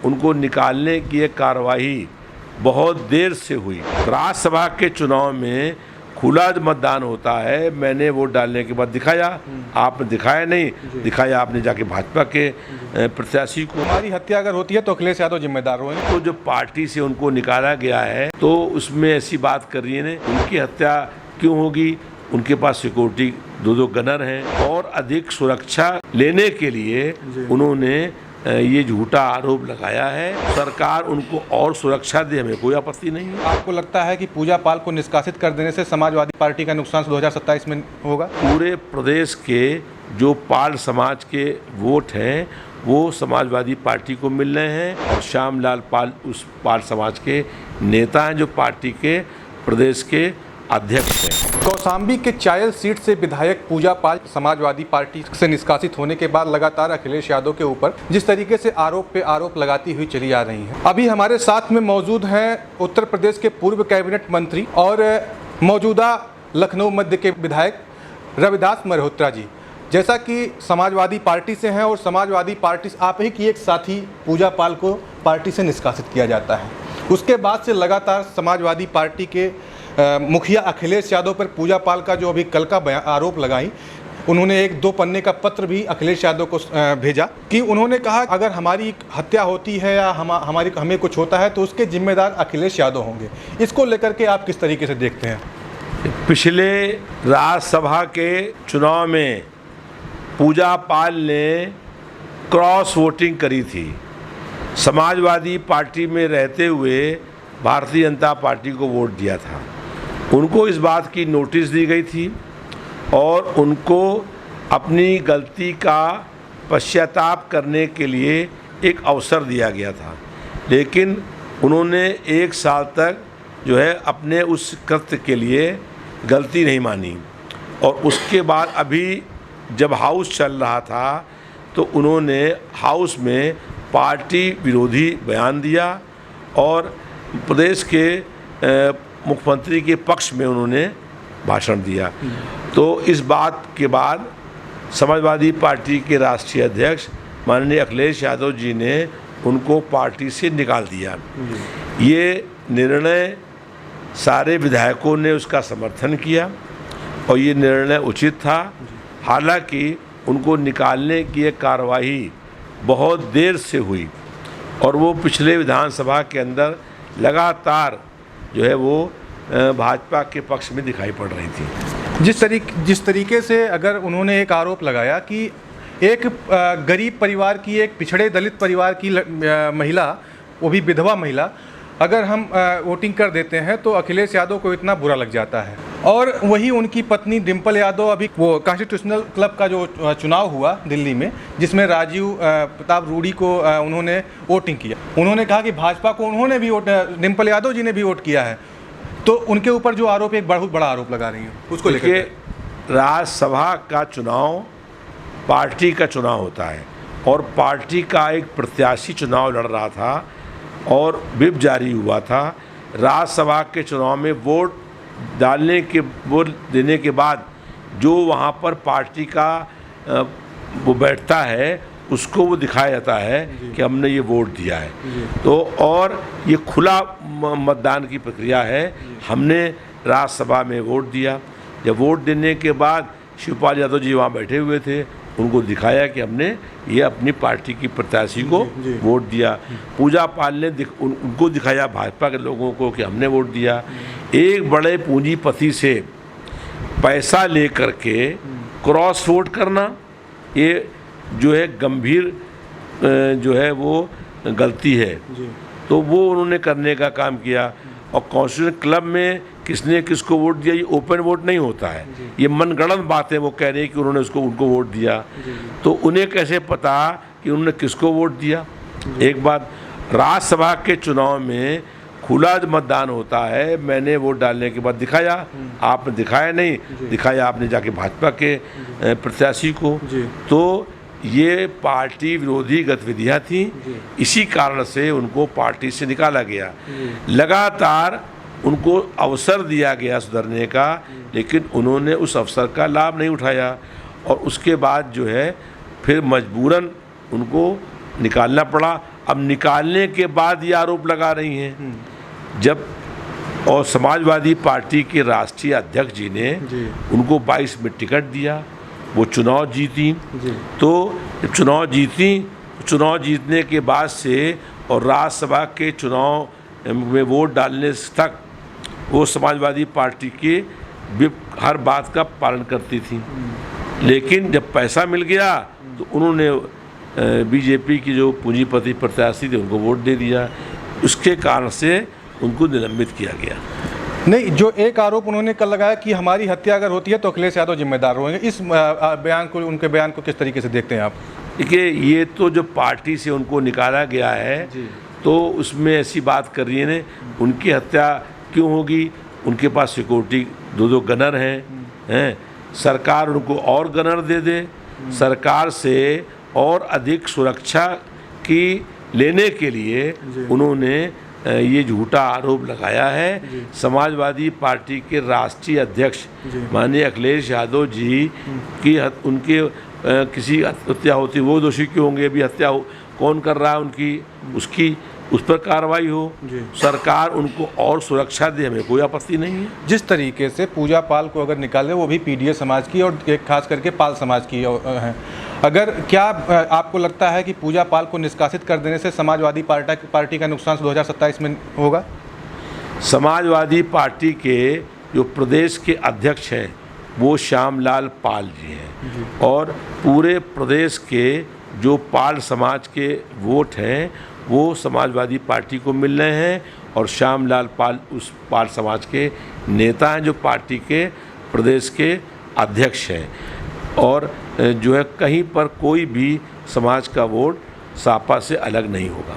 उनको निकालने की एक कार्रवाई बहुत देर से हुई। राज्यसभा के चुनाव में खुला मतदान होता है, मैंने वोट डालने के बाद दिखाया, आपने दिखाया नहीं, दिखाया आपने जाके भाजपा के प्रत्याशी को। हमारी हत्या अगर होती है तो अखिलेश यादव जिम्मेदार होंगे। तो जो पार्टी से उनको निकाला गया है तो उसमें ऐसी बात कर रही है ने उनकी हत्या क्यों होगी? उनके पास सिक्योरिटी दो गनर हैं और अधिक सुरक्षा लेने के लिए उन्होंने ये झूठा आरोप लगाया है। सरकार उनको और सुरक्षा दे, हमें कोई आपत्ति नहीं है। आपको लगता है कि पूजा पाल को निष्कासित कर देने से समाजवादी पार्टी का नुकसान 2027 में होगा? पूरे प्रदेश के जो पाल समाज के वोट हैं वो समाजवादी पार्टी को मिल रहे हैं और श्यामलाल पाल उस पाल समाज के नेता हैं जो पार्टी के प्रदेश के अध्यक्ष हैं। कौशाम्बी के चायल सीट से विधायक पूजा पाल समाजवादी पार्टी से निष्कासित होने के बाद लगातार अखिलेश यादव के ऊपर जिस तरीके से आरोप पे आरोप लगाती हुई चली आ रही हैं। अभी हमारे साथ में मौजूद हैं उत्तर प्रदेश के पूर्व कैबिनेट मंत्री और मौजूदा लखनऊ मध्य के विधायक रविदास मल्होत्रा जी। जैसा कि समाजवादी पार्टी से हैं और समाजवादी पार्टी आप ही की एक साथी पूजा पाल को पार्टी से निष्कासित किया जाता है, उसके बाद से लगातार समाजवादी पार्टी के मुखिया अखिलेश यादव पर पूजा पाल का जो अभी कल का आरोप लगाई, उन्होंने एक 2 पन्ने का पत्र भी अखिलेश यादव को भेजा कि उन्होंने कहा अगर हमारी हत्या होती है या हमें कुछ होता है तो उसके जिम्मेदार अखिलेश यादव होंगे। इसको लेकर के आप किस तरीके से देखते हैं? पिछले राज्यसभा के चुनाव में पूजा पाल ने क्रॉस वोटिंग करी थी। समाजवादी पार्टी में रहते हुए भारतीय जनता पार्टी को वोट दिया था। उनको इस बात की नोटिस दी गई थी और उनको अपनी गलती का पश्चाताप करने के लिए एक अवसर दिया गया था, लेकिन उन्होंने 1 साल तक जो है अपने उस कृत्य के लिए गलती नहीं मानी और उसके बाद अभी जब हाउस चल रहा था तो उन्होंने हाउस में पार्टी विरोधी बयान दिया और प्रदेश के मुख्यमंत्री के पक्ष में उन्होंने भाषण दिया। तो इस बात के बाद समाजवादी पार्टी के राष्ट्रीय अध्यक्ष माननीय अखिलेश यादव जी ने उनको पार्टी से निकाल दिया। ये निर्णय सारे विधायकों ने उसका समर्थन किया और ये निर्णय उचित था। हालांकि उनको निकालने की एक कार्रवाई बहुत देर से हुई और वो पिछले विधानसभा के अंदर लगातार जो है वो भाजपा के पक्ष में दिखाई पड़ रही थी। जिस तरीके से अगर उन्होंने एक आरोप लगाया कि एक गरीब परिवार की, एक पिछड़े दलित परिवार की महिला, वो भी विधवा महिला, अगर हम वोटिंग कर देते हैं तो अखिलेश यादव को इतना बुरा लग जाता है। और वही उनकी पत्नी डिम्पल यादव, अभी वो कॉन्स्टिट्यूशनल क्लब का जो चुनाव हुआ दिल्ली में जिसमें राजीव प्रताप रूडी को उन्होंने वोटिंग किया, उन्होंने कहा कि भाजपा को उन्होंने भी वोट, डिम्पल यादव जी ने भी वोट किया है। तो उनके ऊपर जो आरोप, एक बहुत बड़ा आरोप लगा रही है, उसको लेकर राज्यसभा का चुनाव पार्टी का चुनाव होता है और पार्टी का एक प्रत्याशी चुनाव लड़ रहा था और व्हिप जारी हुआ था। राज्यसभा के चुनाव में वोट देने के बाद जो वहाँ पर पार्टी का वो बैठता है उसको वो दिखाया जाता है कि हमने ये वोट दिया है। तो और ये खुला मतदान की प्रक्रिया है। हमने राज्यसभा में वोट दिया। जब वोट देने के बाद शिवपाल यादव जी वहाँ बैठे हुए थे, उनको दिखाया कि हमने ये अपनी पार्टी की प्रत्याशी को वोट दिया। पूजा पाल ने उनको दिखाया भाजपा के लोगों को कि हमने वोट दिया। एक बड़े पूंजीपति से पैसा लेकर के क्रॉस वोट करना, ये जो है गंभीर जो है वो गलती है। तो वो उन्होंने करने का काम किया। और कॉन्स्टिट्यूशन क्लब में किसने किसको वोट दिया, ये ओपन वोट नहीं होता है, ये मनगढ़ंत बातें वो कह रहे हैं कि उन्होंने उनको वोट दिया। तो उन्हें कैसे पता कि उन्होंने किसको वोट दिया? एक बात, राज्यसभा के चुनाव में खुला मतदान होता है, मैंने वोट डालने के बाद दिखाया, आपने दिखाया नहीं, दिखाया आपने जाके भाजपा के प्रत्याशी को। तो ये पार्टी विरोधी गतिविधियाँ थी, इसी कारण से उनको पार्टी से निकाला गया। लगातार उनको अवसर दिया गया सुधरने का, लेकिन उन्होंने उस अवसर का लाभ नहीं उठाया और उसके बाद जो है फिर मजबूरन उनको निकालना पड़ा। अब निकालने के बाद ये आरोप लगा रही हैं। जब और समाजवादी पार्टी के राष्ट्रीय अध्यक्ष जी ने उनको 22 में टिकट दिया, वो चुनाव जीती। तो जब चुनाव जीतने के बाद से और राज्यसभा के चुनाव में वोट डालने तक वो समाजवादी पार्टी के हर बात का पालन करती थी। लेकिन जब पैसा मिल गया तो उन्होंने बीजेपी की जो पूंजीपति प्रत्याशी थे उनको वोट दे दिया। उसके कारण से उनको निलंबित किया गया। नहीं, जो एक आरोप उन्होंने कल लगाया कि हमारी हत्या अगर होती है तो अखिलेश यादव जिम्मेदार होंगे, इस उनके बयान को किस तरीके से देखते हैं आप? देखिए, ये तो जो पार्टी से उनको निकाला गया है तो उसमें ऐसी बात कर रही है ना, उनकी हत्या क्यों होगी? उनके पास सिक्योरिटी 2 गनर हैं, सरकार उनको और गनर दे दे, सरकार से और अधिक सुरक्षा की लेने के लिए उन्होंने ये झूठा आरोप लगाया है। समाजवादी पार्टी के राष्ट्रीय अध्यक्ष माननीय अखिलेश यादव जी की उनके किसी हत्या होती, वो दोषी क्यों होंगे? अभी हत्या कौन कर रहा है उनकी, उस पर कार्रवाई हो, सरकार उनको और सुरक्षा दे, हमें कोई आपत्ति नहीं है। जिस तरीके से पूजा पाल को अगर निकाले, वो भी पीडीए समाज की और एक खास करके पाल समाज की है, अगर क्या आपको लगता है कि पूजा पाल को निष्कासित कर देने से समाजवादी पार्टी का नुकसान 2027 में होगा? समाजवादी पार्टी के जो प्रदेश के अध्यक्ष हैं वो श्यामलाल पाल जी हैं और पूरे प्रदेश के जो पाल समाज के वोट हैं वो समाजवादी पार्टी को मिल रहे हैं और श्यामलाल पाल उस पाल समाज के नेता हैं जो पार्टी के प्रदेश के अध्यक्ष हैं। और जो है कहीं पर कोई भी समाज का वोट सपा से अलग नहीं होगा।